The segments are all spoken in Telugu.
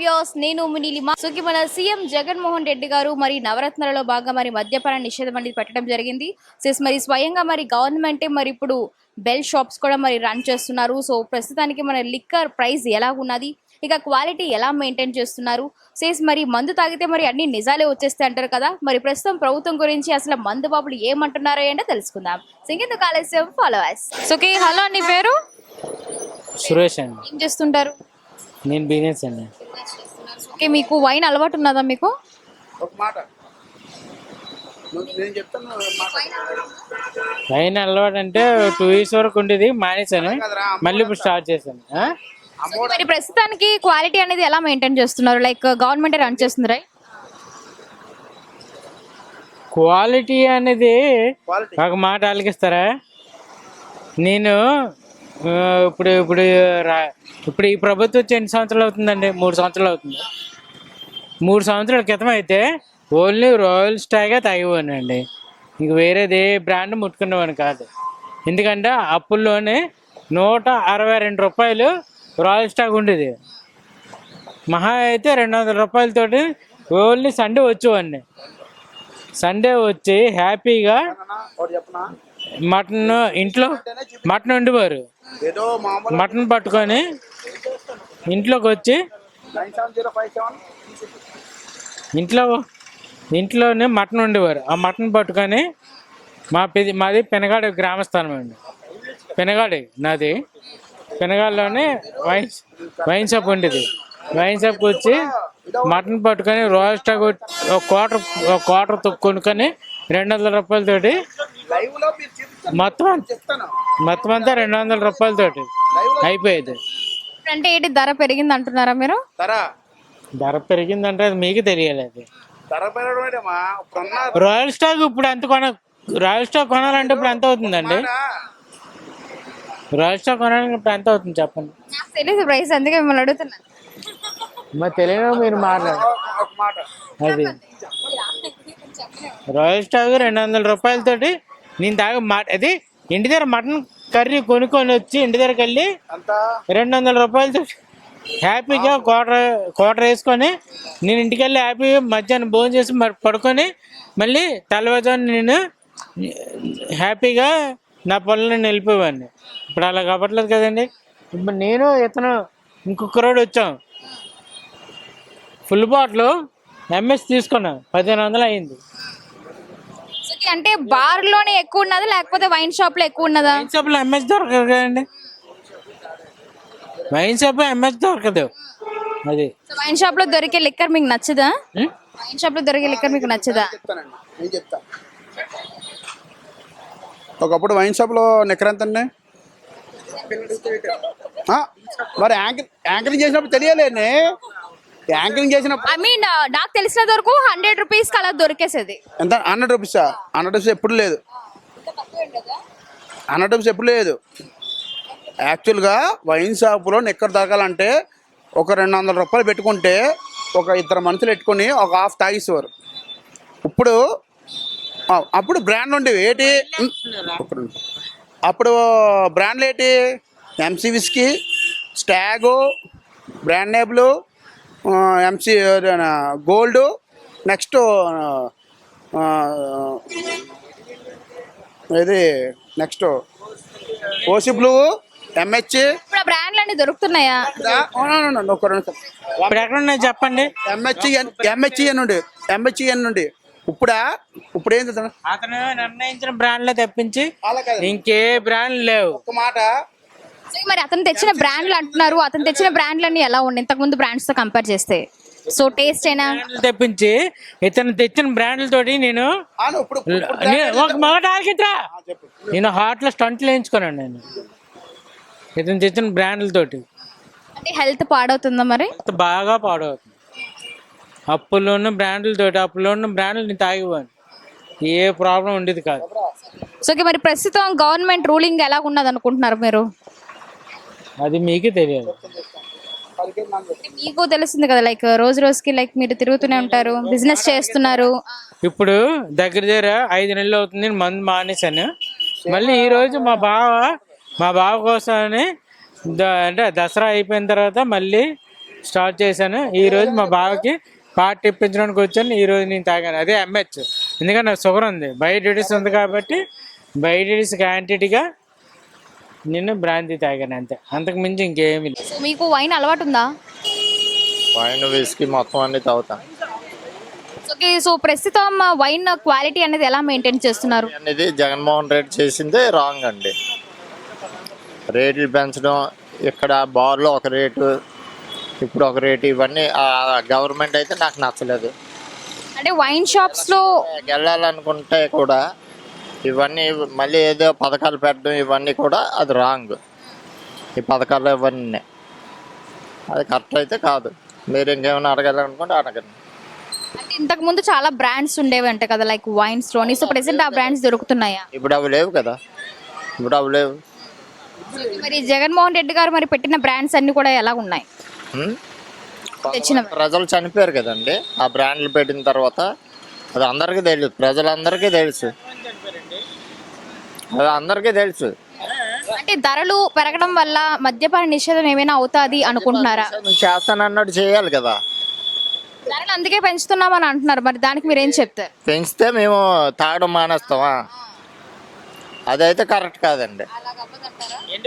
వ్యూవర్స్ నేను నీలిమ సుకి మన సీఎం జగన్మోహన్ రెడ్డి గారు మరి నవరత్నాలలో భాగంగా మరి మద్యపాన నిషేధం అనేది పెట్టడం జరిగింది. మరి స్వయంగా మరి గవర్నమెంటే మరి ఇప్పుడు బెల్ షాప్స్ కూడా మరి రన్ చేస్తున్నారు. సో ప్రస్తుతానికి మన లిక్కర్ ప్రైస్ ఎలా ఉన్నది, ఇక క్వాలిటీ ఎలా మెయింటైన్ చేస్తున్నారు, మరి మందు తాగితే మరి అన్ని నిజాలే వచ్చేస్తే అంటారు కదా. మరి ప్రస్తుతం ప్రభుత్వం గురించి అసలు మందు బాబులు ఏమంటున్నారో ఏంటో తెలుసుకుందాం. సింగేందుకు ఆలస్యం, ఫాలోవర్స్. సుకి హలో, నీ పేరు? సురేష్ అండి. ఏం చేస్తుంటారు? నేను బిజినెస్ అండి. ఓకే, మీకు వైన్ అలవాటు ఉన్నదా? మీకు ఒక మాట నేను చెప్తాను. వైన్ అలవాటు అంటే 2 years వరకు ఉండేది, మానేశాను. మళ్ళీ ఇప్పుడు స్టార్ట్ చేశాను. మరి ప్రస్తుతానికి క్వాలిటీ అనేది ఎలా మెయింటైన్ చేస్తున్నారు? లైక్ గవర్నమెంట్ రన్ చేస్తుంది, రైట్? క్వాలిటీ అనేది ఒక మాట ఆలకిస్తారా? నేను ఇప్పుడు ఇప్పుడు ఇప్పుడు ఈ ప్రభుత్వం వచ్చి ఎన్ని సంవత్సరాలు అవుతుందండి? 3 సంవత్సరాలు అవుతుంది. 3 సంవత్సరాల క్రితం అయితే ఓన్లీ రాయల్ స్టాగే తాగేవాడినండి. ఇంక వేరేది ఏ బ్రాండ్ ముట్టుకునేవాడిని కాదు. ఎందుకంటే అప్పుల్లోనే 162 రూపాయలు రాయల్ స్టాక్ ఉండేది. మహా అయితే 200 రూపాయలతోటి ఓన్లీ సండే వచ్చేవాడిని. సండే వచ్చి హ్యాపీగా మటన్, ఇంట్లో మటన్ వండేవారు. మటన్ పట్టుకొని ఇంట్లోకి వచ్చి ఇంట్లోనే మటన్ వండేవారు. ఆ మటన్ పట్టుకొని మాది పెనగాడి గ్రామస్థానం అండి. పెనగాడి నాది. పెనగాడిలోనే వైన్ షాప్ ఉండేది. వైన్ షాప్కి వచ్చి మటన్ పట్టుకొని రాయల్ స్టాక్ ఒక క్వార్టర్ కొనుక్కొని 200 రూపాయలతోటి మొత్తం అంతా 200 రూపాయలతోటి అయిపోయేది. అంటే ఏంటి, ధర పెరిగింది అంటున్నారా మీరు? ధర పెరిగిందంటే అది మీకు తెలియలేదు. రాయల్ స్టాక్ ఇప్పుడు రాయల్ స్టాక్ కొనాలంటే ఇప్పుడు ఎంత అవుతుందండి? రాయల్ స్టాక్ కొనాలంటే ఇప్పుడు ఎంత అవుతుంది చెప్పండి? నాకు తెలియదు ప్రైస్, అందుకే మిమ్మల్ని అడుగుతున్నాను. మరి తెలియదు మీరు మాట్లాడారు. అది రాయల్ స్టాక్ 200 రూపాయలతోటి నేను అది ఇంటి దగ్గర మటన్ కర్రీ కొనుక్కొని వచ్చి ఇంటి దగ్గరికి వెళ్ళి 200 రూపాయలతో హ్యాపీగా క్వార్టర్ వేసుకొని నేను ఇంటికి వెళ్ళి హ్యాపీగా మధ్యాహ్నం భోజనం చేసి పడుకొని మళ్ళీ తెల్లవారుజామున నేను హ్యాపీగా నా పనులను వెళ్ళిపోయేవాడిని. ఇప్పుడు అలా కావట్లేదు కదండి. ఇప్పుడు నేను ఇతను ఇంకొక రోడ్ వచ్చాం, ఫుల్ బాటిల్ ఎంఎస్ తీసుకున్నా 1500 అయింది. అంటే బార్ లోనే ఎక్కువ ఉన్నదా లేకపోతే వైన్ షాప్ లో ఎక్కువ ఉన్నదా? వైన్ షాప్ లో ఎంఎస్ దొరకదు కదండి. వైన్ షాప్ లో ఎంఎస్ దొరకదు. అది వైన్ షాప్ లో దొరికే లిక్కర్ మీకు నచ్చదా? వైన్ షాప్ లో దొరికే లిక్కర్ మీకు నచ్చదా? నేను చెప్తా. ఒకప్పుడు వైన్ షాప్ లో నిక్కర్ ఎంత అండి? మరి యాంకరింగ్ చేసినప్పుడు తెలియలేండి. యాంకరింగ్ చేసినప్పుడు ఐ మీన్ నాకు తెలిసిన వరకు 100 రూపీస్ అలా దొరికేసేది. ఎంత? 100 రూపీసా? 100 రూపీస్ ఎప్పుడు లేదు. 100 రూపీస్ ఎప్పుడు లేదు. యాక్చువల్గా వైన్ షాపులో నిక్కర్ దొరకాలంటే ఒక 200 రూపాయలు పెట్టుకుంటే ఒక 2 మనుషులు పెట్టుకొని ఒక హాఫ్ తాగేసేవారు. అప్పుడు బ్రాండ్ ఉండేవి ఏంటి? అప్పుడు బ్రాండ్లు ఏంటి? ఎంసీ విస్కీ, స్టాగు, బ్రాండ్ నేబులు, ఎంసీ గోల్డ్, నెక్స్ట్ ఇది నెక్స్ట్ ఓసి బ్లూ, ఎంహెచ్. ఇప్పుడు బ్రాండ్లన్నీ దొరుకుతున్నాయా? ఇప్పుడు ఎక్కడ ఉన్నాయి చెప్పండి? ఎంహెచ్ఎన్ నుండి ఇప్పుడు ఏంటి? అతను నిర్ణయించిన బ్రాండ్లే తెప్పించి ఇంకే బ్రాండ్ లేవు. ఒక మాట, మరి అతను తెచ్చిన బ్రాండ్లు అంటున్నారు, అతను తెచ్చిన బ్రాండ్లన్నీ ఎలా ఉన్నాయి ఇంతకు ముందు బ్రాండ్స్ తో కంపేర్ చేస్తే? సో టేస్ట్ అయినా తెప్పించి ఇతను తెచ్చిన బ్రాండ్లతోటి నేను ఒక మాట ఆలకించరా, నేను హార్ట్ లో స్టంట్లు వేయించుకున్నాను. నేను ఇతను తెచ్చిన బ్రాండ్లతోటి అంటే హెల్త్ పాడవుతుందా? మరి బాగా పాడవుతుంది. అప్పుల్లో ఉన్న బ్రాండ్లు నేను తాగివ్వను, ఏ ప్రాబ్లం ఉండేది కాదు. సో మరి ప్రస్తుతం గవర్నమెంట్ రూలింగ్ ఎలా ఉన్నది అనుకుంటున్నారు మీరు? అది మీకే తెలియదు. మీకు తెలుస్తుంది కదా, లైక్ రోజు రోజుకి లైక్ మీరు తిరుగుతూనే ఉంటారు, బిజినెస్ చేస్తున్నారు. ఇప్పుడు దగ్గర 5 నెలలు అవుతుంది మందు మానేశాను. మళ్ళీ ఈ రోజు మా బావ కోసమని అంటే దసరా అయిపోయిన తర్వాత మళ్ళీ స్టార్ట్ చేశాను. ఈ రోజు మా బావకి పార్టీ ఇప్పించడానికి వచ్చాను. ఈ రోజు నేను తాగాను. అదే ఎంహెచ్. ఎందుకంటే నాకు షుగర్ ఉంది, బయోడీస్ ఉంది కాబట్టి బయోడీస్ క్వాంటిటీగా నేను బ్రాంతి తాగాను అంతే, అంతకు మించి ఇంకేమీ లేదు. సో మీకు వైన్ అలవాటు ఉందా? వైన్ విస్కీ మొత్తం అన్ని తాగుతాను. ఓకే, సో ప్రస్తుతం వైన్ క్వాలిటీ అనేది ఎలా మెయింటైన్ చేస్తున్నారు? అనేది జగన్మోహన్ రెడ్డి చేసిందే రాంగ్ అండి. రేట్లు పెంచడం, ఇక్కడ బార్లో ఒక రేటు, ఇప్పుడు ఒక రేటు, ఇవన్నీ గవర్నమెంట్ అయితే నాకు నచ్చలేదు. అంటే వైన్ షాప్స్లో వెళ్ళాలనుకుంటే కూడా ఇవన్నీ మళ్ళీ ఏదో పథకాలు పెట్టడం ఇవన్నీ కూడా అది రాంగ్. ఈ పథకాలు ఇవన్నీ అది కరెక్ట్ అయితే కాదు. మీరు ఇంకేమైనా అడగాలనుకుంటే అడగండి. అంటే ఇంతకు ముందు చాలా బ్రాండ్స్ ఉండేవి అంట కదా, లైక్ వైన్స్ లోని. సో ప్రెసెంట్ ఆ బ్రాండ్స్ దొరుకుతున్నాయా? ఇప్పుడు అవి లేవు కదా, ఇప్పుడు అవి లేవు. మరి జగన్మోహన్ రెడ్డి గారు మరి పెట్టిన బ్రాండ్స్ అన్ని కూడా ఎలా ఉన్నాయి? తెచ్చిన ప్రజలు చనిపోయారు కదండి ఆ బ్రాండ్లు పెట్టిన తర్వాత. అది అందరికీ తెలుసు, ప్రజలందరికీ తెలుసు, అది అందరికీ తెలుసు. అంటే ధరలు పెరగడం వల్ల మద్యపాన నిషేధం ఏమైనా అవుతాది అనుకుంటున్నారా? చేస్తానన్నట్టు చేయాలి కదా. ధరలు అందుకే పెంచుతున్నామని అంటున్నారు, మరి దానికి మీరు ఏం చెప్తారు? పెంచితే మేము తాగడం మానేస్తామా? అదైతే కరెక్ట్ కాదండి.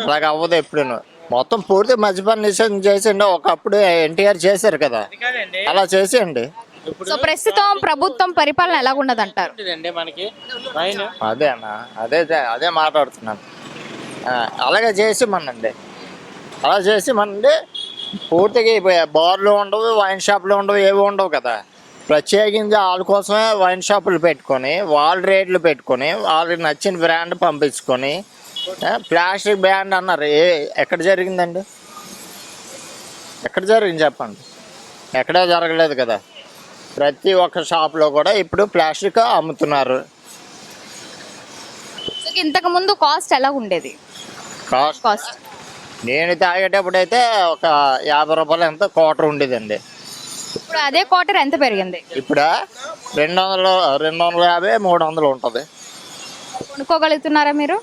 అలాగ అవ్వదు ఎప్పుడూ. మొత్తం పూర్తి మద్యపాన నిషేధం చేసిండి. ఒకప్పుడు ఎన్టీఆర్ చేశారు కదా, అలా చేసేయండి. సో ప్రస్తుతం ప్రభుత్వం పరిపాలన ఎలా ఉన్నది అంటారు? మనకి వైన్ అదే అన్న, అదే మాట్లాడుతున్నాను. అలాగే చేసేమనండి, అలా చేసేమనండి. పూర్తిగా బార్లు ఉండవు, వైన్ షాపులు ఉండవు, ఏవి ఉండవు కదా. ప్రత్యేకించి వాళ్ళ కోసమే వైన్ షాపులు పెట్టుకొని వాళ్ళ రేట్లు పెట్టుకొని వాళ్ళకి నచ్చిన బ్రాండ్ పంపించుకొని ప్లాస్టిక్ బ్యాన్ అన్నారు. ఎక్కడ జరిగిందండి? ఎక్కడ జరిగింది చెప్పండి? ఎక్కడా జరగలేదు కదా. ప్రతి ఒక్క షాప్లో కూడా ఇప్పుడు ప్లాస్టిక్ అమ్ముతున్నారు. ఇంతకు ముందు కాస్ట్ ఎలా ఉండేది? కాస్ట్ నేను తాగేటప్పుడు అయితే ఒక 50 రూపాయలు ఎంత క్వార్టర్ ఉండేదండి. ఇప్పుడు అదే క్వార్టర్ ఎంత పెరిగింది? ఇప్పుడు 200, 250, 300 ఉంటుంది. కొనుక్కోగలుగుతున్నారా మీరు?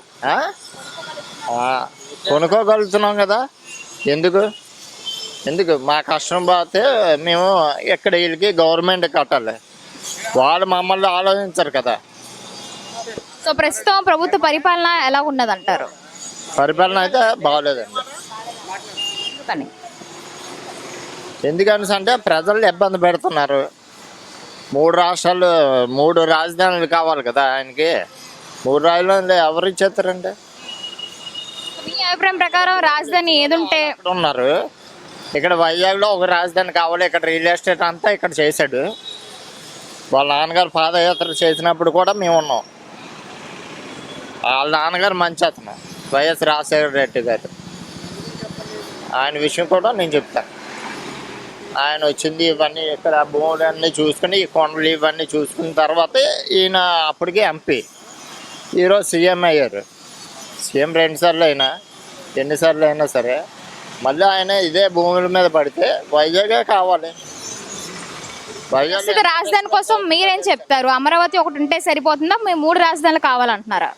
కొనుక్కోగలుగుతున్నాం కదా. ఎందుకు మా కష్టం పోతే మేము ఎక్కడ వీళ్ళకి గవర్నమెంట్ కట్టాలి, వాళ్ళు మమ్మల్ని ఆలోచించరు కదా. సో ప్రస్తుతం ప్రభుత్వ పరిపాలన ఎలా ఉన్నదంటారు? పరిపాలన అయితే బాగోలేదండి. కానీ ఎందుకని అంటే ప్రజలు ఇబ్బంది పెడుతున్నారు. 3 రాష్ట్రాలు, 3 రాజధానులు కావాలి కదా ఆయనకి. 3 రాజధానులు ఎవరు ఇచ్చేస్తారండి? మీ అభిప్రాయం ప్రకారం రాజధాని ఏదుంటే ఉన్నారు. ఇక్కడ వైజాగ్లో ఒక రాజధాని కావాలి. ఇక్కడ రియల్ ఎస్టేట్ అంతా ఇక్కడ చేశాడు. వాళ్ళ నాన్నగారు పాదయాత్ర చేసినప్పుడు కూడా మేము ఉన్నాం. వాళ్ళ నాన్నగారు మంచి అతను, వైఎస్ రాజశేఖర రెడ్డి గారు. ఆయన విషయం కూడా నేను చెప్తాను. ఆయన వచ్చింది ఇవన్నీ ఇక్కడ భూములు అన్నీ చూసుకుని, ఈ కొండలు ఇవన్నీ చూసుకున్న తర్వాత ఈయన అప్పటికే ఎంపీ, ఈరోజు సీఎం అయ్యారు. సీఎం 2 సార్లు అయినా, ఎన్నిసార్లు అయినా సరే మళ్ళీ ఆయన ఇదే భూముల మీద పడితే వైజాగే కావాలి. వైజాగ్ రాజధాని కోసం మీరేం చెప్తారు? అమరావతి ఒకటి ఉంటే సరిపోతుందా? మేము 3 రాజధానులు కావాలంటున్నారా?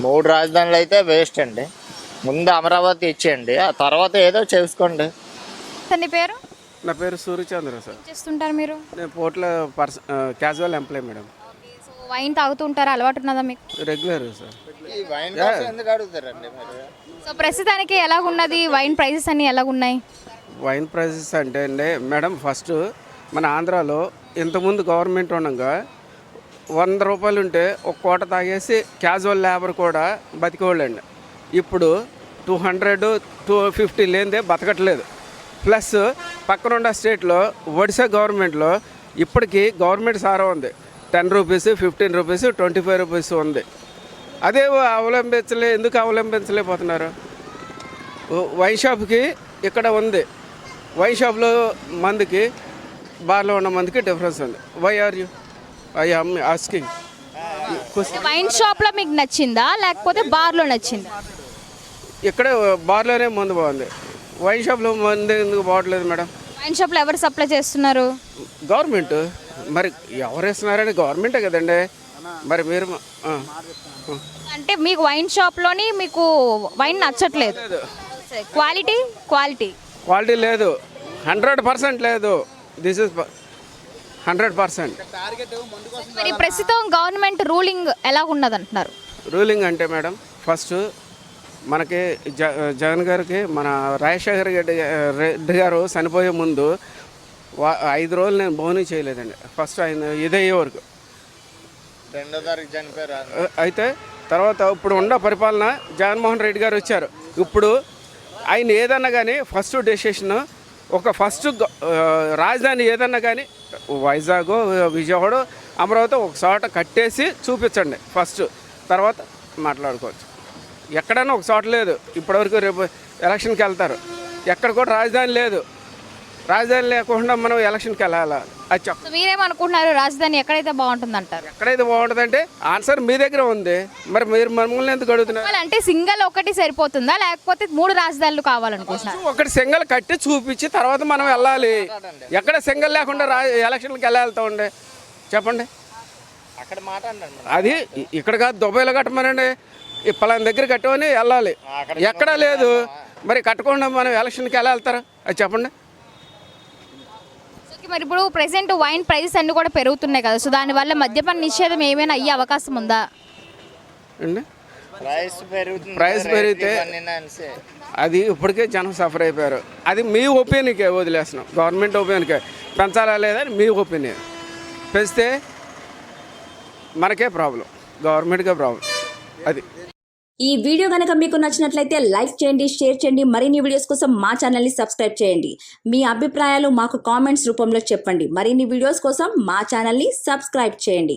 3 రాజధానులు అయితే వేస్ట్ అండి. ముందు అమరావతి ఇచ్చేయండి, ఆ తర్వాత ఏదో చేసుకోండి. నీ పేరు? నా పేరు సూర్యచంద్ర సార్. చేస్తుంటారు మీరు? నేను పోర్ట్లో casual employee madam. So wine తాగుతూ ఉంటారా? అలవాటు ఉన్నదా మీకు? Regular sir. ఈ వైన్ కోసం ఎందుకు అడుగుతారండి మీరు? సో ప్రస్తుతానికి ఎలాగున్నది వైన్ ప్రైసెస్ అన్ని ఎలాగున్నాయి? వైన్ ప్రైసెస్ అంటే అండి మేడం, ఫస్ట్ మన ఆంధ్రాలో ఇంతకుముందు గవర్నమెంట్ ఉండగా 100 రూపాయలు ఉంటే ఒక కోట తాగేసి క్యాజువల్ లేబర్ కూడా బతికేవాళ్ళండి. ఇప్పుడు 200, 250 లేనిదే బతకట్లేదు. ప్లస్ పక్కనున్న స్టేట్లో ఒడిశా గవర్నమెంట్లో ఇప్పటికీ గవర్నమెంట్ సారా ఉంది. 10 రూపీస్, 15 రూపీస్, 25 రూపీస్ ఉంది. అదే ఎందుకు అవలంబించలేకపోతున్నారు? వైన్ షాప్కి ఇక్కడ ఉంది, వైన్ షాప్లో మందికి బార్లో ఉన్న మందికి డిఫరెన్స్ ఉంది. Why are you asking? Wine షాప్లో మీకు నచ్చిందా లేకపోతే బార్లో నచ్చిందా? ఇక్కడ బార్లోనే మందు బాగుంది, వైన్ షాప్లో మందు ఎందుకు బాగట్లేదు మేడం? వైన్ షాప్లో ఎవరు సప్లై చేస్తున్నారు? గవర్నమెంట్. మరి ఎవరు ఇస్తున్నారని గవర్నమెంటే కదండి. మరి మీరు అంటే మీకు వైన్ షాప్లోని మీకు వైన్ నచ్చట్లేదు? క్వాలిటీ క్వాలిటీ లేదు, 100% లేదు. This is 100%. మరి ప్రస్తుతం గవర్నమెంట్ రూలింగ్ ఎలా ఉన్నదంటున్నారు? రూలింగ్ అంటే మేడం ఫస్ట్ మనకి జగన్ గారికి మన రాజశేఖర్ రెడ్డి గారు చనిపోయే ముందు 5 రోజులు నేను బోనీ చేయలేదండి. ఫస్ట్ ఆయన ఇదయ్యే వరకు. 2వ తారీఖు చనిపోయారు. అయితే తర్వాత ఇప్పుడు ఉన్న పరిపాలన జగన్మోహన్ రెడ్డి గారు వచ్చారు. ఇప్పుడు ఆయన ఏదన్నా కానీ ఫస్ట్ డెసిషన్ ఫస్ట్ రాజధాని ఏదన్నా కానీ వైజాగ్, విజయవాడ, అమరావతి ఒక చోట కట్టేసి చూపించండి ఫస్ట్. తర్వాత మాట్లాడుకోవచ్చు. ఎక్కడైనా ఒక చోట లేదు ఇప్పటివరకు. రేపు ఎలక్షన్కి వెళ్తారు, ఎక్కడ కూడా రాజధాని లేదు. రాజధాని లేకుండా మనం ఎలక్షన్కి వెళ్ళాలా అది చెప్ప. సో మీరేమనుకుంటున్నారు, రాజధాని ఎక్కడైతే బాగుంటుంది అంటారు? ఎక్కడైతే బాగుంటుందంటే ఆన్సర్ మీ దగ్గర ఉంది. మరి మీరు మమ్మల్ని ఎందుకు అడుగుతున్నారు? అంటే సింగల్ ఒకటి సరిపోతుందా, లేకపోతే 3 రాజధానులు కావాలనుకుంటున్నారు? ఒకటి సింగల్ కట్టి చూపించి తర్వాత మనం వెళ్ళాలి. ఎక్కడ సింగల్ లేకుండా ఎలక్షన్కి ఎలా వెళ్తామండి చెప్పండి? అక్కడ మాట్లాడండి. అది ఇక్కడ కాదు, దుబాయ్లో కట్టమనండి. పలానా దగ్గర కట్టమని వెళ్ళాలి. ఎక్కడా లేదు. మరి కట్టకుండా మనం ఎలక్షన్కి ఎలా వెళ్తారు అది చెప్పండి? మరి ఇప్పుడు ప్రెసెంట్ వైన్ ప్రైసెస్ అన్ని కూడా పెరుగుతున్నాయి కదా, సో దానివల్ల మద్యపాన నిషేధం ఏమైనా అయ్యే అవకాశం ఉందా అండి? ప్రైస్ పెరిగితే అది ఇప్పటికే జనం సఫర్ అయిపోయారు. అది మీ ఒపీనియన్కే వదిలేస్తున్నాం. గవర్నమెంట్ ఒపీనియన్కే పెంచాలా లేదా అని మీ ఒపీనియన్. పెంచితే మనకే ప్రాబ్లం, గవర్నమెంట్కే ప్రాబ్లం. అది ఈ వీడియో కనుక మీకు నచ్చినట్లయితే లైక్ చేయండి, షేర్ చేయండి. మరిన్ని వీడియోస్ కోసం మా ఛానల్ని సబ్స్క్రైబ్ చేయండి. మీ అభిప్రాయాలు మాకు కామెంట్స్ రూపంలో చెప్పండి. మరిన్ని వీడియోస్ కోసం మా ఛానల్ని సబ్స్క్రైబ్ చేయండి.